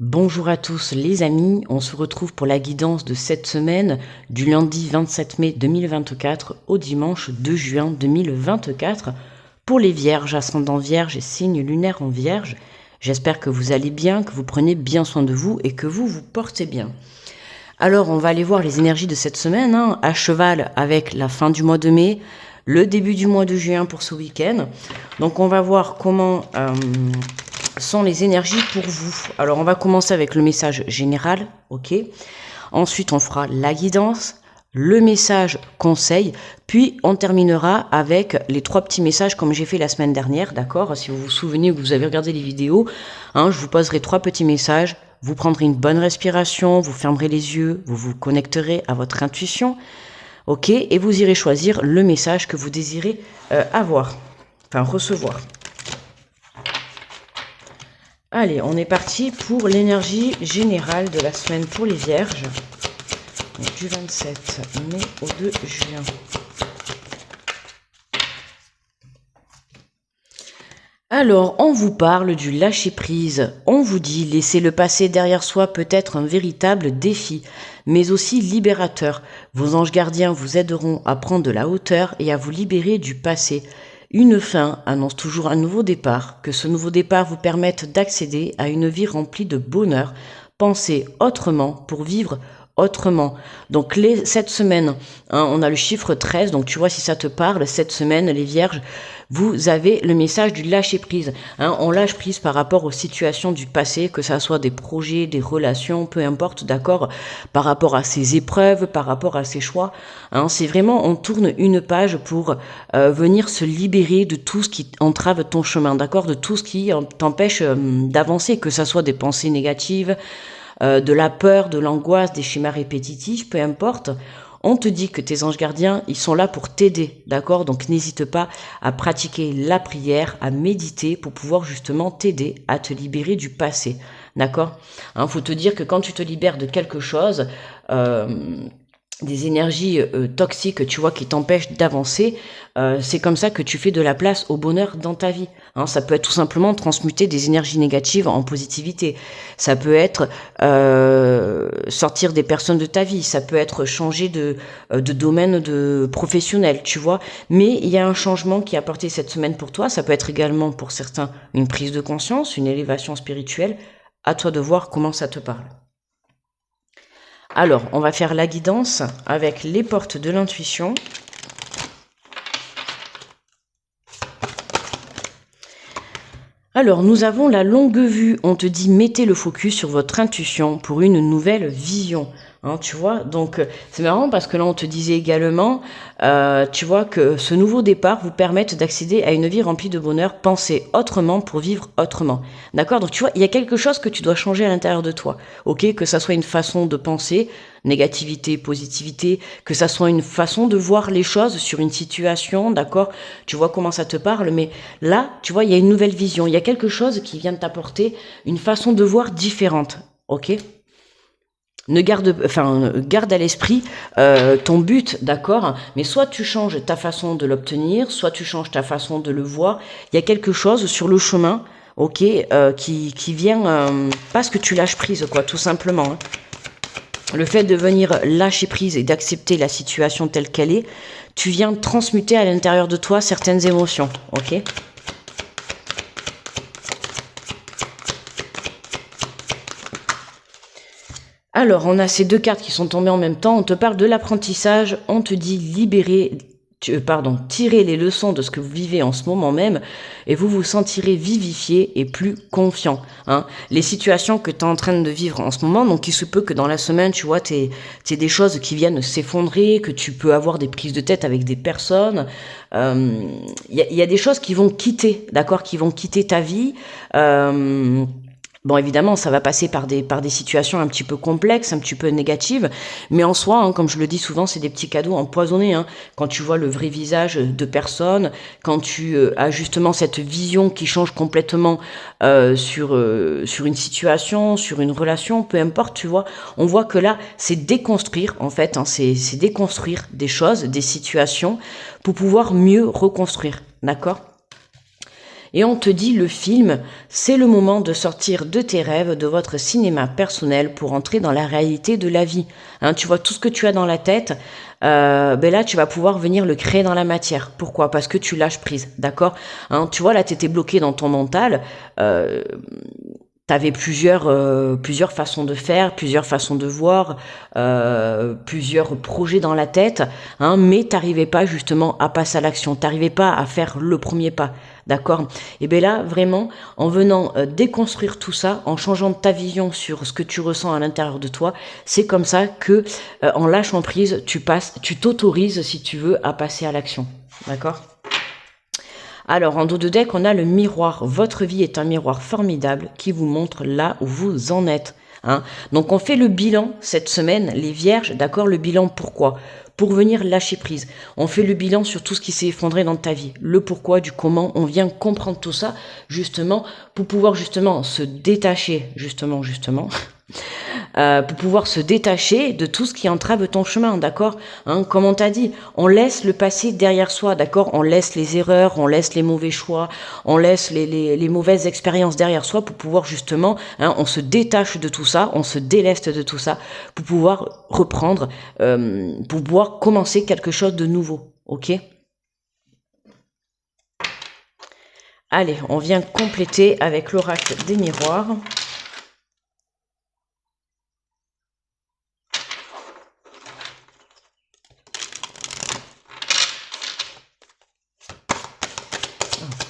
Bonjour à tous les amis, on se retrouve pour la guidance de cette semaine du lundi 27 mai 2024 au dimanche 2 juin 2024 pour les vierges, ascendant vierge et signe lunaire en vierge. J'espère que vous allez bien, que vous prenez bien soin de vous et que vous vous portez bien. Alors on va aller voir les énergies de cette semaine, à cheval avec la fin du mois de mai, le début du mois de juin pour ce week-end. Donc on va voir comment sont les énergies pour vous. Alors on va commencer avec le message général, ok. Ensuite on fera la guidance, le message conseil, puis on terminera avec les 3 petits messages comme j'ai fait la semaine dernière, d'accord. Si vous vous souvenez ou que vous avez regardé les vidéos, je vous poserai 3 petits messages, vous prendrez une bonne respiration, vous fermerez les yeux, vous vous connecterez à votre intuition, ok, et vous irez choisir le message que vous désirez recevoir. Allez, on est parti pour l'énergie générale de la semaine pour les vierges. Donc, du 27 mai au 2 juin. Alors, on vous parle du lâcher-prise. On vous dit, laisser le passé derrière soi peut être un véritable défi, mais aussi libérateur. Vos anges gardiens vous aideront à prendre de la hauteur et à vous libérer du passé. Une fin annonce toujours un nouveau départ, que ce nouveau départ vous permette d'accéder à une vie remplie de bonheur. Pensez autrement pour vivre autrement. Donc cette semaine, on a le chiffre 13, donc tu vois si ça te parle, cette semaine, les vierges, vous avez le message du lâcher prise. On lâche prise par rapport aux situations du passé, que ça soit des projets, des relations, peu importe, d'accord, par rapport à ses épreuves, par rapport à ses choix. C'est vraiment, on tourne une page pour venir se libérer de tout ce qui entrave ton chemin, d'accord, de tout ce qui t'empêche d'avancer, que ça soit des pensées négatives, de la peur, de l'angoisse, des schémas répétitifs, peu importe. On te dit que tes anges gardiens, ils sont là pour t'aider, d'accord? Donc n'hésite pas à pratiquer la prière, à méditer pour pouvoir justement t'aider à te libérer du passé, d'accord? Faut te dire que quand tu te libères de quelque chose, des énergies toxiques, tu vois, qui t'empêchent d'avancer, c'est comme ça que tu fais de la place au bonheur dans ta vie. Ça peut être tout simplement transmuter des énergies négatives en positivité. Ça peut être sortir des personnes de ta vie. Ça peut être changer de domaine de professionnel, tu vois. Mais il y a un changement qui est apporté cette semaine pour toi. Ça peut être également pour certains une prise de conscience, une élévation spirituelle. À toi de voir comment ça te parle. Alors, on va faire la guidance avec les portes de l'intuition. Alors, nous avons la longue vue. On te dit, mettez le focus sur votre intuition pour une nouvelle vision. Tu vois, donc c'est marrant parce que là on te disait également, tu vois, que ce nouveau départ vous permette d'accéder à une vie remplie de bonheur. Pensez autrement pour vivre autrement. D'accord? Donc tu vois, il y a quelque chose que tu dois changer à l'intérieur de toi. Ok? Que ça soit une façon de penser, négativité, positivité, que ça soit une façon de voir les choses sur une situation, d'accord? Tu vois comment ça te parle, mais là, tu vois, il y a une nouvelle vision. Il y a quelque chose qui vient de t'apporter une façon de voir différente. Ok? Garde à l'esprit ton but, d'accord, mais soit tu changes ta façon de l'obtenir, soit tu changes ta façon de le voir. Il y a quelque chose sur le chemin, ok, qui vient parce que tu lâches prise, quoi, tout simplement. Le fait de venir lâcher prise et d'accepter la situation telle qu'elle est, tu viens transmuter à l'intérieur de toi certaines émotions, ok. Alors, on a ces 2 cartes qui sont tombées en même temps. On te parle de l'apprentissage, on te dit tirer les leçons de ce que vous vivez en ce moment même et vous vous sentirez vivifié et plus confiant. Les situations que tu es en train de vivre en ce moment, donc il se peut que dans la semaine, tu vois, t'aies des choses qui viennent s'effondrer, que tu peux avoir des prises de tête avec des personnes. Il y a des choses qui vont quitter, d'accord, qui vont quitter ta vie. Bon, évidemment, ça va passer par des situations un petit peu complexes, un petit peu négatives, mais en soi, comme je le dis souvent, c'est des petits cadeaux empoisonnés. Quand tu vois le vrai visage de personnes, quand tu as justement cette vision qui change complètement sur une situation, sur une relation, peu importe, tu vois, on voit que là, c'est déconstruire, en fait, c'est déconstruire des choses, des situations, pour pouvoir mieux reconstruire, d'accord ? Et on te dit, le film, c'est le moment de sortir de tes rêves, de votre cinéma personnel pour entrer dans la réalité de la vie. Hein, tu vois, tout ce que tu as dans la tête, ben là, tu vas pouvoir venir le créer dans la matière. Pourquoi? Parce que tu lâches prise, d'accord? Hein, tu vois, là, tu étais bloqué dans ton mental. T'avais plusieurs façons de faire, plusieurs façons de voir, plusieurs projets dans la tête, hein, mais t'arrivais pas justement à passer à l'action, t'arrivais pas à faire le premier pas, d'accord? Et bien là, vraiment, en venant déconstruire tout ça, en changeant ta vision sur ce que tu ressens à l'intérieur de toi, c'est comme ça que, en lâchant prise, tu t'autorises, si tu veux, à passer à l'action, d'accord? Alors, en dos de deck, on a le miroir. Votre vie est un miroir formidable qui vous montre là où vous en êtes. Hein. Donc, on fait le bilan cette semaine, les vierges, d'accord? Le bilan, pourquoi? Pour venir lâcher prise. On fait le bilan sur tout ce qui s'est effondré dans ta vie. Le pourquoi, du comment. On vient comprendre tout ça, justement, pour pouvoir justement se détacher, justement, pour pouvoir se détacher de tout ce qui entrave ton chemin, d'accord? Hein, comme on t'a dit, on laisse le passé derrière soi, d'accord? On laisse les erreurs, on laisse les mauvais choix, on laisse les mauvaises expériences derrière soi pour pouvoir justement, hein, on se détache de tout ça, on se déleste de tout ça pour pouvoir reprendre, pour pouvoir commencer quelque chose de nouveau, ok? Allez, on vient compléter avec l'oracle des miroirs.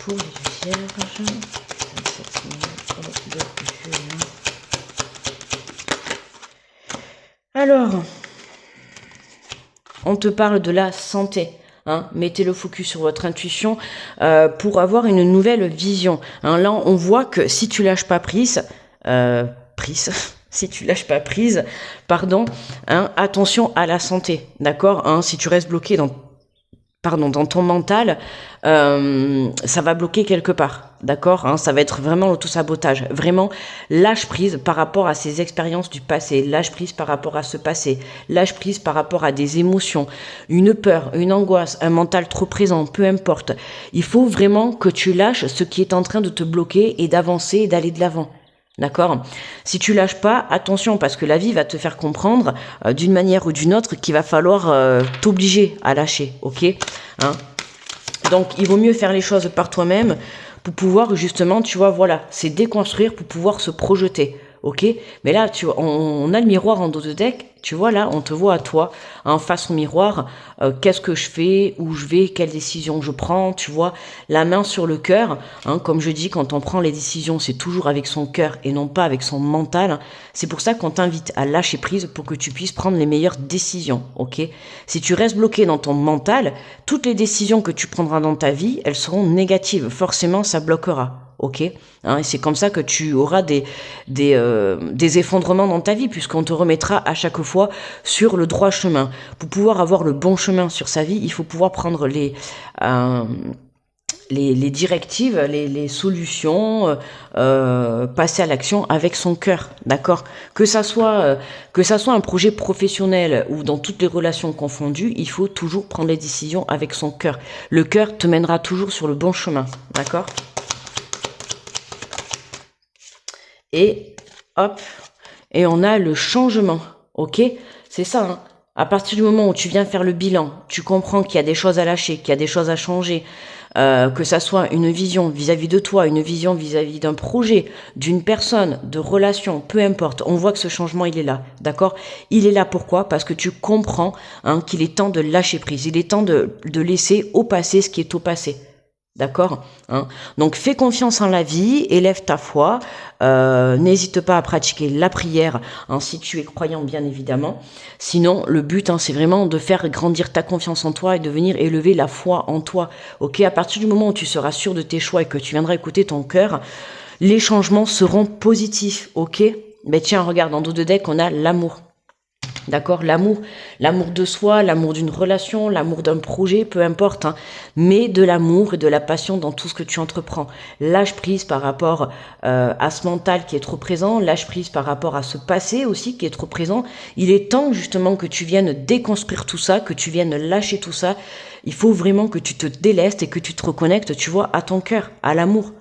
Pour les vierges, alors, on te parle de la santé. Hein, mettez le focus sur votre intuition pour avoir une nouvelle vision. Hein, là, on voit que si tu lâches pas prise, si tu lâches pas prise, pardon, hein, attention à la santé, d'accord, hein, si tu restes bloqué dans ton mental, ça va bloquer quelque part, d'accord, hein, ça va être vraiment l'auto-sabotage. Vraiment, lâche prise par rapport à ces expériences du passé, lâche prise par rapport à ce passé, lâche prise par rapport à des émotions, une peur, une angoisse, un mental trop présent, peu importe. Il faut vraiment que tu lâches ce qui est en train de te bloquer et d'avancer et d'aller de l'avant. D'accord? Si tu lâches pas, attention, parce que la vie va te faire comprendre d'une manière ou d'une autre qu'il va falloir t'obliger à lâcher, ok? Hein? Donc, il vaut mieux faire les choses par toi-même pour pouvoir justement, tu vois, voilà, c'est déconstruire pour pouvoir se projeter, ok? Mais là, tu vois, on a le miroir en dos de deck. Tu vois, là, on te voit à toi, en face au miroir, qu'est-ce que je fais, où je vais, quelles décisions je prends, tu vois, la main sur le cœur, hein, comme je dis, quand on prend les décisions, c'est toujours avec son cœur et non pas avec son mental. C'est pour ça qu'on t'invite à lâcher prise pour que tu puisses prendre les meilleures décisions, ok? Si tu restes bloqué dans ton mental, toutes les décisions que tu prendras dans ta vie, elles seront négatives, forcément, ça bloquera. Ok, hein, et c'est comme ça que tu auras des effondrements dans ta vie, puisqu'on te remettra à chaque fois sur le droit chemin. Pour pouvoir avoir le bon chemin sur sa vie, il faut pouvoir prendre les directives, les solutions, passer à l'action avec son cœur, d'accord? Que ça soit un projet professionnel ou dans toutes les relations confondues, il faut toujours prendre les décisions avec son cœur. Le cœur te mènera toujours sur le bon chemin, d'accord? Et hop, et on a le changement, ok? C'est ça, hein. À partir du moment où tu viens faire le bilan, tu comprends qu'il y a des choses à lâcher, qu'il y a des choses à changer, que ça soit une vision vis-à-vis de toi, une vision vis-à-vis d'un projet, d'une personne, de relation, peu importe. On voit que ce changement, il est là, d'accord? Il est là pourquoi? Parce que tu comprends, hein, qu'il est temps de lâcher prise. Il est temps de laisser au passé ce qui est au passé. D'accord, hein? Donc fais confiance en la vie, élève ta foi, n'hésite pas à pratiquer la prière, hein, si tu es croyant bien évidemment. Sinon le but, hein, c'est vraiment de faire grandir ta confiance en toi et de venir élever la foi en toi. Ok, à partir du moment où tu seras sûr de tes choix et que tu viendras écouter ton cœur, les changements seront positifs. Ok, mais tiens, regarde, en dos de deck on a l'amour. D'accord? L'amour de soi, l'amour d'une relation, l'amour d'un projet, peu importe, hein, mais de l'amour et de la passion dans tout ce que tu entreprends. Lâche prise par rapport à ce mental qui est trop présent, lâche prise par rapport à ce passé aussi qui est trop présent. Il est temps justement que tu viennes déconstruire tout ça, que tu viennes lâcher tout ça. Il faut vraiment que tu te délestes et que tu te reconnectes, tu vois, à ton cœur, à l'amour.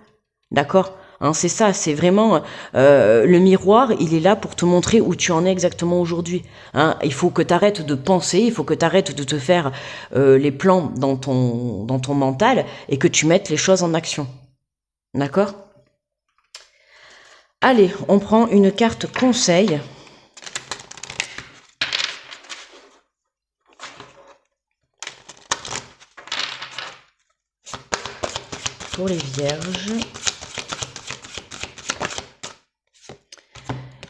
D'accord? Hein, c'est ça, c'est vraiment le miroir, il est là pour te montrer où tu en es exactement aujourd'hui. Hein, il faut que tu arrêtes de penser, il faut que tu arrêtes de te faire les plans dans ton mental et que tu mettes les choses en action. D'accord? Allez, on prend une carte conseil. Pour les vierges.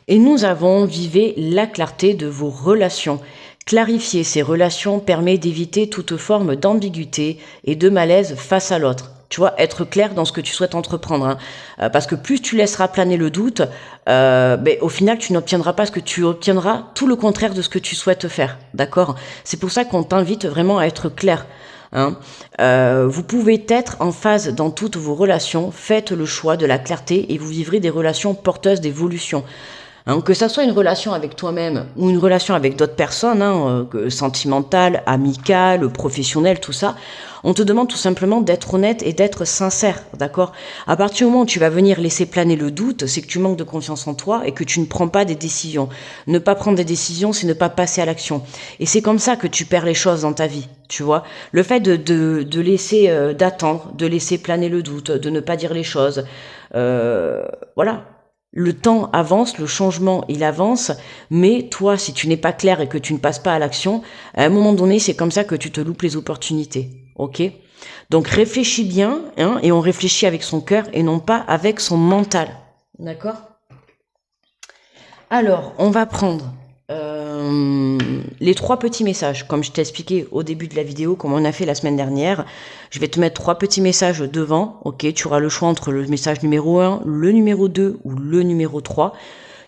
Et nous avons vivé la clarté de vos relations. Clarifier ces relations permet d'éviter toute forme d'ambiguïté et de malaise face à l'autre. Tu vois, être clair dans ce que tu souhaites entreprendre. Hein. Parce que plus tu laisseras planer le doute, au final, tu n'obtiendras pas ce que tu obtiendras, tout le contraire de ce que tu souhaites faire. D'accord? C'est pour ça qu'on t'invite vraiment à être clair. Hein. Vous pouvez être en phase dans toutes vos relations. Faites le choix de la clarté et vous vivrez des relations porteuses d'évolution. Hein, que ça soit une relation avec toi-même ou une relation avec d'autres personnes, hein, sentimentale, amicale, professionnelle, tout ça, on te demande tout simplement d'être honnête et d'être sincère, d'accord? À partir du moment où tu vas venir laisser planer le doute, c'est que tu manques de confiance en toi et que tu ne prends pas des décisions. Ne pas prendre des décisions, c'est ne pas passer à l'action. Et c'est comme ça que tu perds les choses dans ta vie, tu vois? Le fait de laisser, d'attendre, de laisser planer le doute, de ne pas dire les choses, voilà. Le temps avance, le changement il avance, mais toi si tu n'es pas clair et que tu ne passes pas à l'action, à un moment donné c'est comme ça que tu te loupes les opportunités, ok? Donc réfléchis bien, hein, et on réfléchit avec son cœur et non pas avec son mental, d'accord? Alors on va prendre les 3 petits messages, comme je t'ai expliqué au début de la vidéo, comme on a fait la semaine dernière. Je vais te mettre 3 petits messages devant, ok? Tu auras le choix entre le message numéro 1, le numéro 2 ou le numéro 3.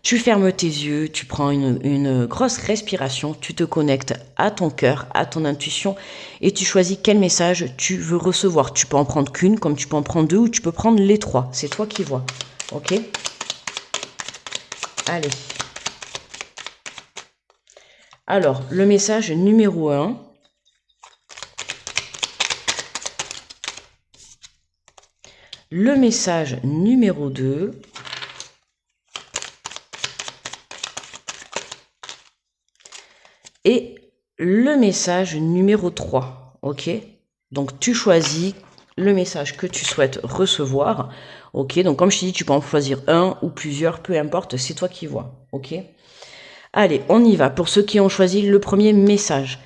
Tu fermes tes yeux, tu prends une grosse respiration, tu te connectes à ton cœur, à ton intuition, et tu choisis quel message tu veux recevoir. Tu peux en prendre qu'une, comme tu peux en prendre 2, ou tu peux prendre les 3. C'est toi qui vois, ok? Allez. Alors, le message numéro 1. Le message numéro 2. Et le message numéro 3. Ok? Donc, tu choisis le message que tu souhaites recevoir. Ok? Donc, comme je t'ai dit, tu peux en choisir un ou plusieurs, peu importe, c'est toi qui vois. Ok? Allez, on y va. Pour ceux qui ont choisi le premier message,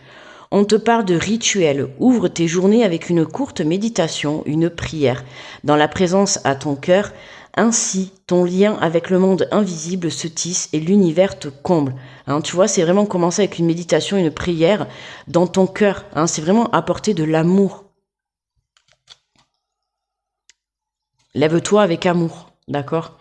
on te parle de rituel. Ouvre tes journées avec une courte méditation, une prière, dans la présence à ton cœur. Ainsi, ton lien avec le monde invisible se tisse et l'univers te comble. Hein, tu vois, c'est vraiment commencer avec une méditation, une prière dans ton cœur. Hein, c'est vraiment apporter de l'amour. Lève-toi avec amour, d'accord ?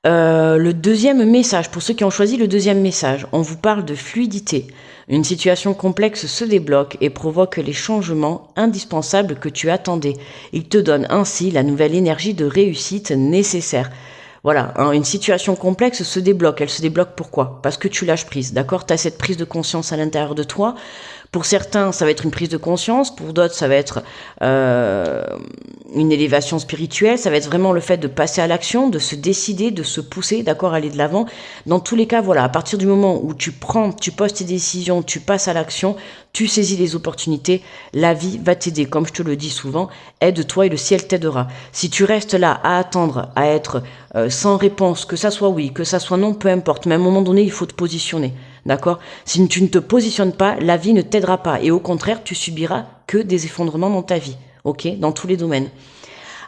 Le deuxième message, pour ceux qui ont choisi le deuxième message, on vous parle de fluidité. Une situation complexe se débloque et provoque les changements indispensables que tu attendais. Il te donne ainsi la nouvelle énergie de réussite nécessaire. Voilà, hein, une situation complexe se débloque. Elle se débloque pourquoi? Parce que tu lâches prise, d'accord? Tu as cette prise de conscience à l'intérieur de toi. Pour certains, ça va être une prise de conscience. Pour d'autres, ça va être une élévation spirituelle. Ça va être vraiment le fait de passer à l'action, de se décider, de se pousser, d'accord, aller de l'avant. Dans tous les cas, voilà, à partir du moment où tu poses tes décisions, tu passes à l'action, tu saisis les opportunités, la vie va t'aider. Comme je te le dis souvent, aide-toi et le ciel t'aidera. Si tu restes là à attendre, à être sans réponse, que ça soit oui, que ça soit non, peu importe. Mais à un moment donné, il faut te positionner. D'accord? Si tu ne te positionnes pas, la vie ne t'aidera pas. Et au contraire, tu subiras que des effondrements dans ta vie. Ok? Dans tous les domaines.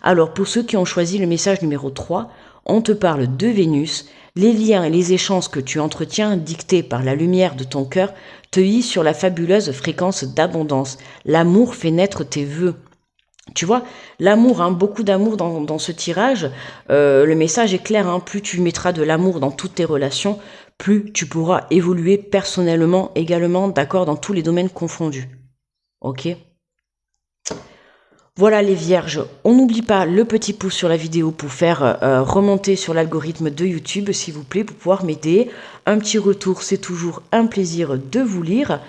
Alors, pour ceux qui ont choisi le message numéro 3, on te parle de Vénus. Les liens et les échanges que tu entretiens, dictés par la lumière de ton cœur, te hissent sur la fabuleuse fréquence d'abondance. L'amour fait naître tes vœux. Tu vois, l'amour, hein, beaucoup d'amour dans ce tirage. Le message est clair, hein, plus tu mettras de l'amour dans toutes tes relations, plus tu pourras évoluer personnellement également, d'accord, dans tous les domaines confondus. Ok? Voilà les vierges, on n'oublie pas le petit pouce sur la vidéo pour faire remonter sur l'algorithme de YouTube, s'il vous plaît, pour pouvoir m'aider. Un petit retour, c'est toujours un plaisir de vous lire.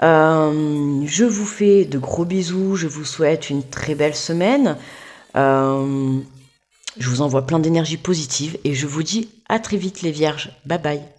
Je vous fais de gros bisous, je vous souhaite une très belle semaine. Je vous envoie plein d'énergie positive et je vous dis à très vite les vierges. Bye bye.